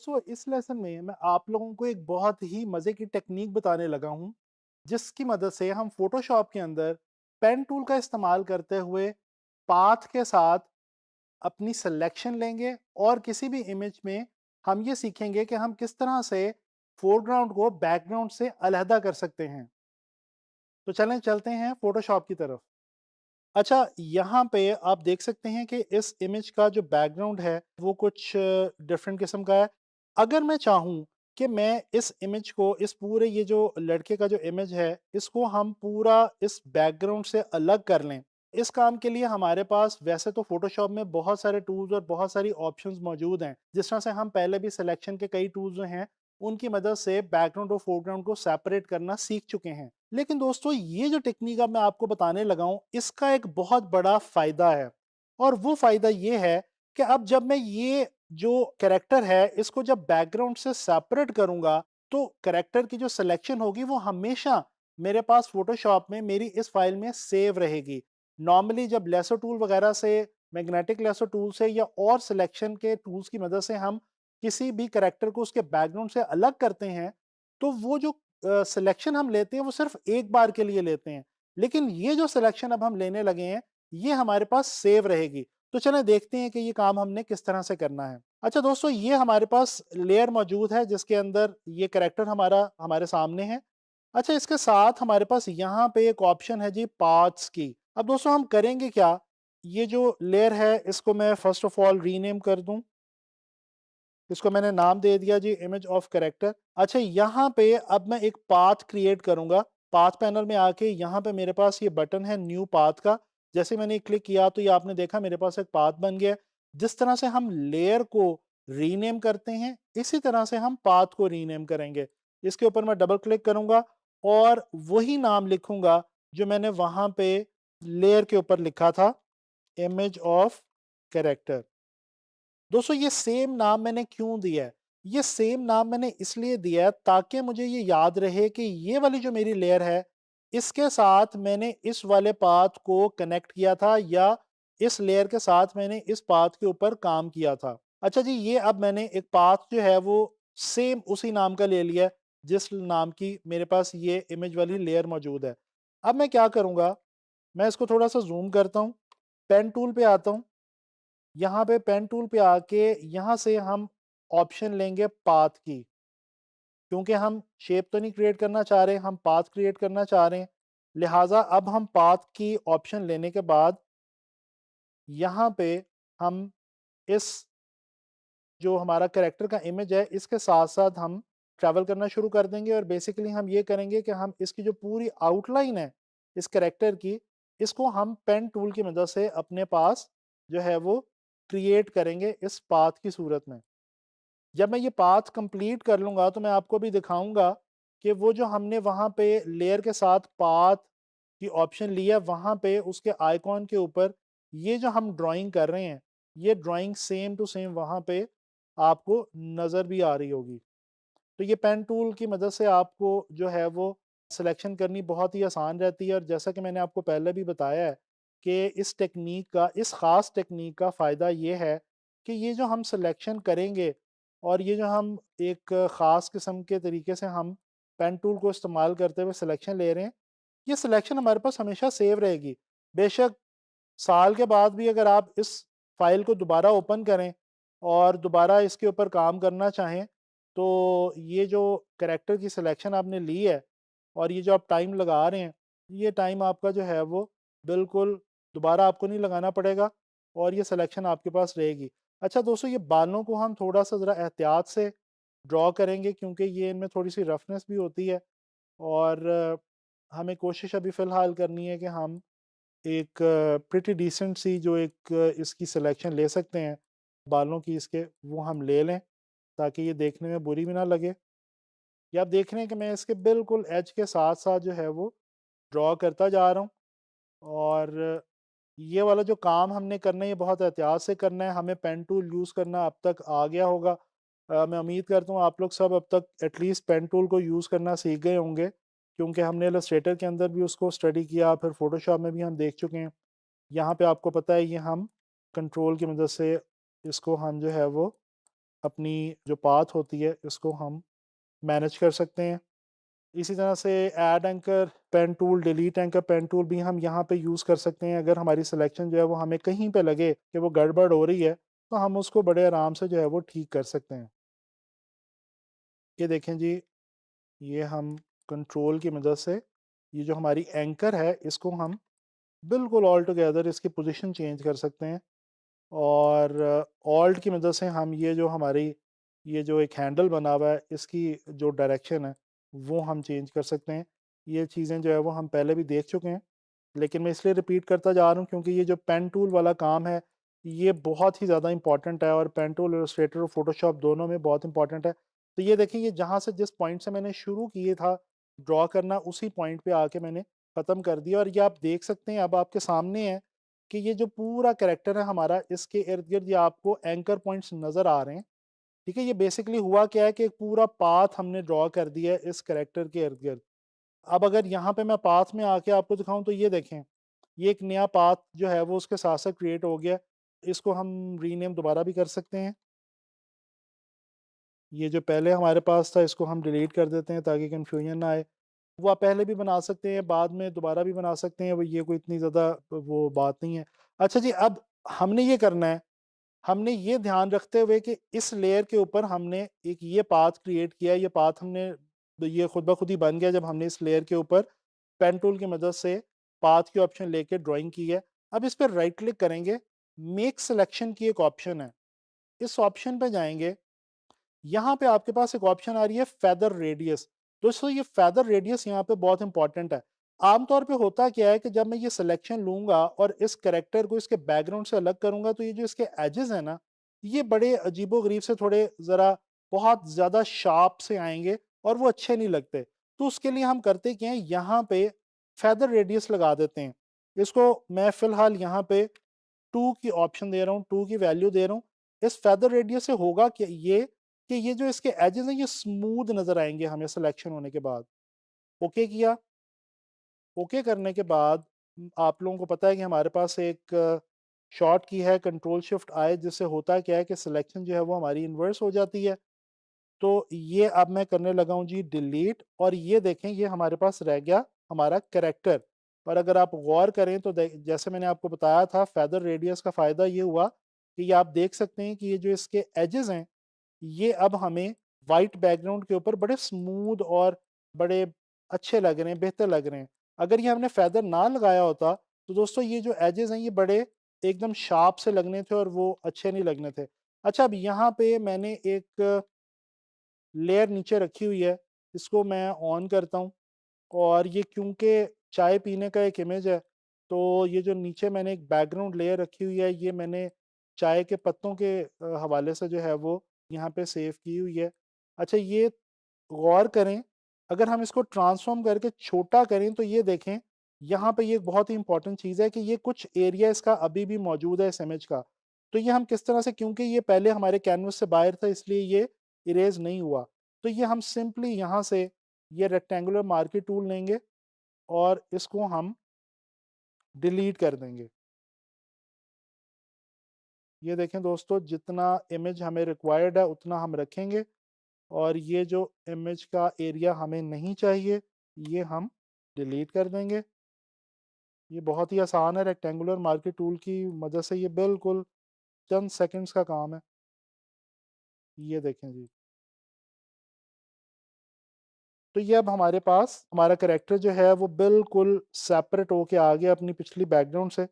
दोस्तों इस लेसन में मैं आप लोगों को एक बहुत ही मज़े की टेक्निक बताने लगा हूँ जिसकी मदद से हम फोटोशॉप के अंदर पेन टूल का इस्तेमाल करते हुए पाथ के साथ अपनी सिलेक्शन लेंगे और किसी भी इमेज में हम ये सीखेंगे कि हम किस तरह से फोरग्राउंड को बैकग्राउंड से अलहदा कर सकते हैं। तो चलें चलते हैं फोटोशॉप की तरफ। अच्छा, यहाँ पे आप देख सकते हैं कि इस इमेज का जो बैकग्राउंड है वो कुछ डिफरेंट किस्म का है। अगर मैं चाहूँ कि मैं इस इमेज को, इस पूरे ये जो लड़के का जो इमेज है, इसको हम पूरा इस बैकग्राउंड से अलग कर लें। इस काम के लिए हमारे पास वैसे तो फ़ोटोशॉप में बहुत सारे टूल्स और बहुत सारी ऑप्शंस मौजूद हैं। जिस तरह से हम पहले भी सिलेक्शन के कई टूल्स जो हैं, उनकी मदद से बैकग्राउंड और फोरग्राउंड को सेपरेट करना सीख चुके हैं। लेकिन दोस्तों ये जो टेक्निक अब मैं आपको बताने लगा हूं, इसका एक बहुत बड़ा फायदा है। और वो फायदा ये है कि अब जब मैं ये जो कैरेक्टर है इसको जब बैकग्राउंड से सेपरेट करूंगा, तो कैरेक्टर की जो सिलेक्शन होगी वो हमेशा मेरे पास फोटोशॉप में मेरी इस फाइल में सेव रहेगी। नॉर्मली जब लेसो टूल वगैरह से, मैग्नेटिक लेसो टूल से या और सिलेक्शन के टूल्स की मदद से हम किसी भी कैरेक्टर को उसके बैकग्राउंड से अलग करते हैं, तो वो जो सिलेक्शन हम लेते हैं वो सिर्फ एक बार के लिए लेते हैं। लेकिन ये जो सिलेक्शन अब हम लेने लगे हैं, ये हमारे पास सेव रहेगी। तो चलें देखते हैं कि ये काम हमने किस तरह से करना है। अच्छा दोस्तों, ये हमारे पास लेयर मौजूद है जिसके अंदर ये कैरेक्टर हमारा हमारे सामने है। अच्छा, इसके साथ हमारे पास यहाँ पे एक ऑप्शन है जी पाथ्स की। अब दोस्तों हम करेंगे क्या, ये जो लेयर है इसको मैं फर्स्ट ऑफ ऑल रीनेम कर दूं। इसको मैंने नाम दे दिया जी इमेज ऑफ कैरेक्टर। अच्छा, यहाँ पे अब मैं एक पाथ क्रिएट करूंगा। पाथ पैनल में आके यहाँ पे मेरे पास ये बटन है न्यू पाथ का। जैसे मैंने क्लिक किया तो ये आपने देखा मेरे पास एक पाथ बन गया। जिस तरह से हम लेयर को रीनेम करते हैं, इसी तरह से हम पाथ को रीनेम करेंगे। इसके ऊपर मैं डबल क्लिक करूंगा और वही नाम लिखूंगा जो मैंने वहां पे लेयर के ऊपर लिखा था, इमेज ऑफ कैरेक्टर। दोस्तों ये सेम नाम मैंने क्यों दिया है? ये सेम नाम मैंने इसलिए दिया है ताकि मुझे ये याद रहे कि ये वाली जो मेरी लेयर है, इसके साथ मैंने इस वाले पाथ को कनेक्ट किया था या इस लेयर के साथ मैंने इस पाथ के ऊपर काम किया था। अच्छा जी, ये अब मैंने एक पाथ जो है वो सेम उसी नाम का ले लिया है, जिस नाम की मेरे पास ये इमेज वाली लेयर मौजूद है। अब मैं क्या करूँगा, मैं इसको थोड़ा-सा ज़ूम करता हूँ, पेन टूल पे आता हूँ। यहाँ पे पेन टूल पे आके यहाँ से हम ऑप्शन लेंगे पाथ की। क्योंकि हम शेप तो नहीं क्रिएट करना चाह रहे, हम पाथ क्रिएट करना चाह रहे हैं। लिहाजा अब हम पाथ की ऑप्शन लेने के बाद यहाँ पे हम इस जो हमारा कैरेक्टर का इमेज है इसके साथ साथ हम ट्रैवल करना शुरू कर देंगे और बेसिकली हम ये करेंगे कि हम इसकी जो पूरी आउटलाइन है इस कैरेक्टर की, इसको हम पेन टूल की मदद से अपने पास जो है वो क्रिएट करेंगे इस पाथ की सूरत में। जब मैं ये पाथ कंप्लीट कर लूँगा तो मैं आपको भी दिखाऊँगा कि वो जो हमने वहाँ पे लेयर के साथ पाथ की ऑप्शन लिया, वहाँ पे उसके आइकॉन के ऊपर ये जो हम ड्राइंग कर रहे हैं, ये ड्राइंग सेम टू सेम वहाँ पे आपको नज़र भी आ रही होगी। तो ये पेन टूल की मदद से आपको जो है वो सिलेक्शन करनी बहुत ही आसान रहती है और जैसा कि मैंने आपको पहले भी बताया है कि इस टेक्नीक का, इस ख़ास टेक्नीक का फ़ायदा ये है कि ये जो हम सिलेक्शन करेंगे और ये जो हम एक ख़ास किस्म के तरीके से हम पेन टूल को इस्तेमाल करते हुए सिलेक्शन ले रहे हैं, ये सिलेक्शन हमारे पास हमेशा सेव रहेगी। बेशक साल के बाद भी अगर आप इस फाइल को दोबारा ओपन करें और दोबारा इसके ऊपर काम करना चाहें, तो ये जो कैरेक्टर की सिलेक्शन आपने ली है और ये जो आप टाइम लगा रहे हैं, ये टाइम आपका जो है वो बिल्कुल दोबारा आपको नहीं लगाना पड़ेगा और ये सिलेक्शन आपके पास रहेगी। अच्छा दोस्तों, ये बालों को हम थोड़ा-सा ज़रा एहतियात से ड्रॉ करेंगे क्योंकि ये इनमें थोड़ी-सी रफनेस भी होती है और हमें कोशिश अभी फ़िलहाल करनी है कि हम एक प्रिटी डिसेंट सी जो एक इसकी सिलेक्शन ले सकते हैं बालों की इसके, वो हम ले लें ताकि ये देखने में बुरी भी ना लगे। या आप देख रहे हैं कि मैं इसके बिल्कुल एज के साथ-साथ जो है वो ड्रॉ करता जा रहा हूँ और ये वाला जो काम हमने करना है ये बहुत एहतियात से करना है। हमें पेन टूल यूज़ करना अब तक आ गया होगा। मैं उम्मीद करता हूँ आप लोग सब अब तक एटलीस्ट पेन टूल को यूज़ करना सीख गए होंगे क्योंकि हमने इलस्ट्रेटर के अंदर भी उसको स्टडी किया, फिर फ़ोटोशॉप में भी हम देख चुके हैं। यहाँ पे आपको पता है ये हम कंट्रोल की मदद से इसको हम जो है वो अपनी जो पाथ होती है इसको हम मैनेज कर सकते हैं। इसी तरह से add anchor pen tool, delete anchor pen tool भी हम यहाँ पे यूज़ कर सकते हैं। अगर हमारी सिलेक्शन जो है वो हमें कहीं पे लगे कि वो गड़बड़ हो रही है, तो हम उसको बड़े आराम से जो है वो ठीक कर सकते हैं। ये देखें जी, ये हम कंट्रोल की मदद से ये जो हमारी एंकर है इसको हम बिल्कुल ऑल टुगेदर इसकी पोजीशन चेंज कर सकते हैं। और ऑल्ट की मदद से हम ये जो हमारी ये जो एक हैंडल बना हुआ है इसकी जो डायरेक्शन है वो हम चेंज कर सकते हैं। ये चीज़ें जो है वो हम पहले भी देख चुके हैं, लेकिन मैं इसलिए रिपीट करता जा रहा हूँ क्योंकि ये जो पेन टूल वाला काम है ये बहुत ही ज़्यादा इंपॉर्टेंट है, और पेन टूल, इलस्ट्रेटर और फोटोशॉप दोनों में बहुत इंपॉर्टेंट है। तो ये देखिए, ये जहाँ से जिस पॉइंट से मैंने शुरू किए था ड्रॉ करना, उसी पॉइंट पे आके मैंने ख़त्म कर दिया। और ये आप देख सकते हैं अब आपके सामने है कि ये जो पूरा कैरेक्टर है हमारा, इसके इर्द गिर्द ये आपको एंकर पॉइंट्स नज़र आ रहे हैं। ठीक है, ये बेसिकली हुआ क्या है कि एक पूरा पाथ हमने ड्रॉ कर दिया है इस कैरेक्टर के इर्द गिर्द। अब अगर यहाँ पे मैं पाथ में आके आपको दिखाऊं तो ये देखें, ये एक नया पाथ जो है वो उसके साथ साथ क्रिएट हो गया। इसको हम रीनेम दोबारा भी कर सकते हैं। ये जो पहले हमारे पास था इसको हम डिलीट कर देते हैं ताकि कन्फ्यूजन ना आए। वो आप पहले भी बना सकते हैं, बाद में दोबारा भी बना सकते हैं, वो ये कोई इतनी ज़्यादा वो बात नहीं है। अच्छा जी, अब हमने ये करना है, हमने ये ध्यान रखते हुए कि इस लेयर के ऊपर हमने एक ये पाथ क्रिएट किया है, ये पाथ हमने ये खुद ब खुद ही बन गया जब हमने इस लेयर के ऊपर पेन टूल की मदद से पाथ की ऑप्शन लेके ड्राइंग की है। अब इस पर राइट क्लिक करेंगे, मेक सिलेक्शन की एक ऑप्शन है, इस ऑप्शन पे जाएंगे। यहाँ पे आपके पास एक ऑप्शन आ रही है फेदर रेडियस। दोस्तों, ये फेदर रेडियस यहाँ पे बहुत इंपॉर्टेंट है। आमतौर पे होता क्या है कि जब मैं ये सिलेक्शन लूंगा और इस करेक्टर को इसके बैकग्राउंड से अलग करूंगा तो ये जो इसके एजेस है ना, ये बड़े अजीबो-गरीब से, थोड़े ज़रा बहुत ज़्यादा शार्प से आएंगे और वो अच्छे नहीं लगते। तो उसके लिए हम करते क्या हैं, यहाँ पे फेदर रेडियस लगा देते हैं। इसको मैं फ़िलहाल यहाँ पे 2 की ऑप्शन दे रहा हूँ, 2 की वैल्यू दे रहा हूँ। इस फेदर रेडियस से होगा क्या ये, कि ये जो इसके एजेस हैं ये स्मूथ नज़र आएँगे हमें सिलेक्शन होने के बाद। ओके किया, ओके करने के बाद आप लोगों को पता है कि हमारे पास एक शॉर्ट की है कंट्रोल शिफ्ट आई, जिससे होता क्या है कि सिलेक्शन जो है वो हमारी इन्वर्स हो जाती है। तो ये अब मैं करने लगा हूँ जी डिलीट, और ये देखें ये हमारे पास रह गया हमारा कैरेक्टर। और अगर आप गौर करें तो जैसे मैंने आपको बताया था, फेदर रेडियस का फ़ायदा ये हुआ कि ये आप देख सकते हैं कि ये जो इसके एजेस हैं ये अब हमें वाइट बैकग्राउंड के ऊपर बड़े स्मूथ और बड़े अच्छे लग रहे हैं, बेहतर लग रहे हैं। अगर ये हमने फेदर ना लगाया होता तो दोस्तों ये जो एजेस हैं ये बड़े एकदम शार्प से लगने थे और वो अच्छे नहीं लगने थे। अच्छा, अब यहाँ पे मैंने एक लेयर नीचे रखी हुई है, इसको मैं ऑन करता हूँ। और ये क्योंकि चाय पीने का एक इमेज है, तो ये जो नीचे मैंने एक बैकग्राउंड लेयर रखी हुई है, ये मैंने चाय के पत्तों के हवाले से जो है वो यहाँ पे सेव की हुई है। अच्छा, ये गौर करें, अगर हम इसको ट्रांसफ़ॉर्म करके छोटा करें तो ये देखें, यहाँ पे ये एक बहुत ही इम्पोर्टेंट चीज़ है कि ये कुछ एरिया इसका अभी भी मौजूद है इस इमेज का। तो ये हम किस तरह से, क्योंकि ये पहले हमारे कैनवस से बाहर था इसलिए ये इरेज़ नहीं हुआ। तो ये हम सिंपली यहाँ से ये रेक्टेंगुलर मार्कर टूल लेंगे और इसको हम डिलीट कर देंगे। ये देखें दोस्तों, जितना इमेज हमें रिक्वायर्ड है उतना हम रखेंगे, और ये जो इमेज का एरिया हमें नहीं चाहिए ये हम डिलीट कर देंगे। ये बहुत ही आसान है, रेक्टेंगुलर मार्कर टूल की मदद से ये बिल्कुल चंद सेकंड्स का काम है। ये देखें जी, तो ये अब हमारे पास हमारा कैरेक्टर जो है वो बिल्कुल सेपरेट होके आ गया अपनी पिछली बैकग्राउंड से।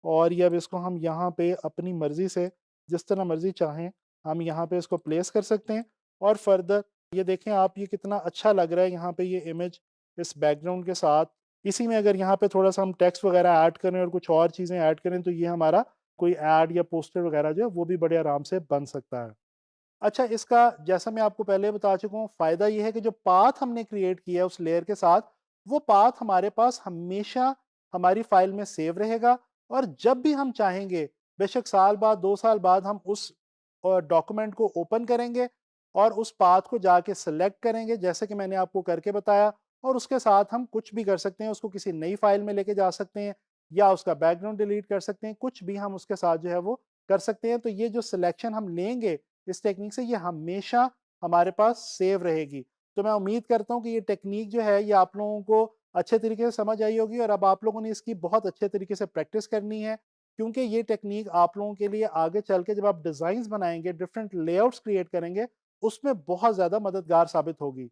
और ये अब इसको हम यहाँ पे अपनी मर्ज़ी से जिस तरह मर्ज़ी चाहें हम यहाँ पे इसको प्लेस कर सकते हैं। और फर्दर ये देखें आप, ये कितना अच्छा लग रहा है यहाँ पे ये इमेज इस बैकग्राउंड के साथ। इसी में अगर यहाँ पे थोड़ा-सा हम टेक्स्ट वगैरह ऐड करें और कुछ और चीज़ें ऐड करें तो ये हमारा कोई ऐड या पोस्टर वगैरह जो है वो भी बड़े आराम से बन सकता है। अच्छा, इसका जैसा मैं आपको पहले बता चुका हूँ, फ़ायदा ये है कि जो पाथ हमने क्रिएट किया है उस लेयर के साथ, वो पाथ हमारे पास हमेशा हमारी फ़ाइल में सेव रहेगा। और जब भी हम चाहेंगे, बेशक साल बाद, 2 साल बाद, हम उस डॉक्यूमेंट को ओपन करेंगे और उस पाथ को जाके सेलेक्ट करेंगे, जैसे कि मैंने आपको करके बताया, और उसके साथ हम कुछ भी कर सकते हैं, उसको किसी नई फ़ाइल में लेके जा सकते हैं या उसका बैकग्राउंड डिलीट कर सकते हैं, कुछ भी हम उसके साथ जो है वो कर सकते हैं। तो ये जो सिलेक्शन हम लेंगे इस टेक्नीक से ये हमेशा हमारे पास सेव रहेगी। तो मैं उम्मीद करता हूँ कि ये टेक्नीक जो है ये आप लोगों को अच्छे तरीके से समझ आई होगी और अब आप लोगों ने इसकी बहुत अच्छे तरीके से प्रैक्टिस करनी है, क्योंकि ये टेक्नीक आप लोगों के लिए आगे चल के जब आप डिज़ाइन्स बनाएँगे, डिफरेंट लेआउट्स क्रिएट करेंगे, उसमें बहुत ज़्यादा मददगार साबित होगी।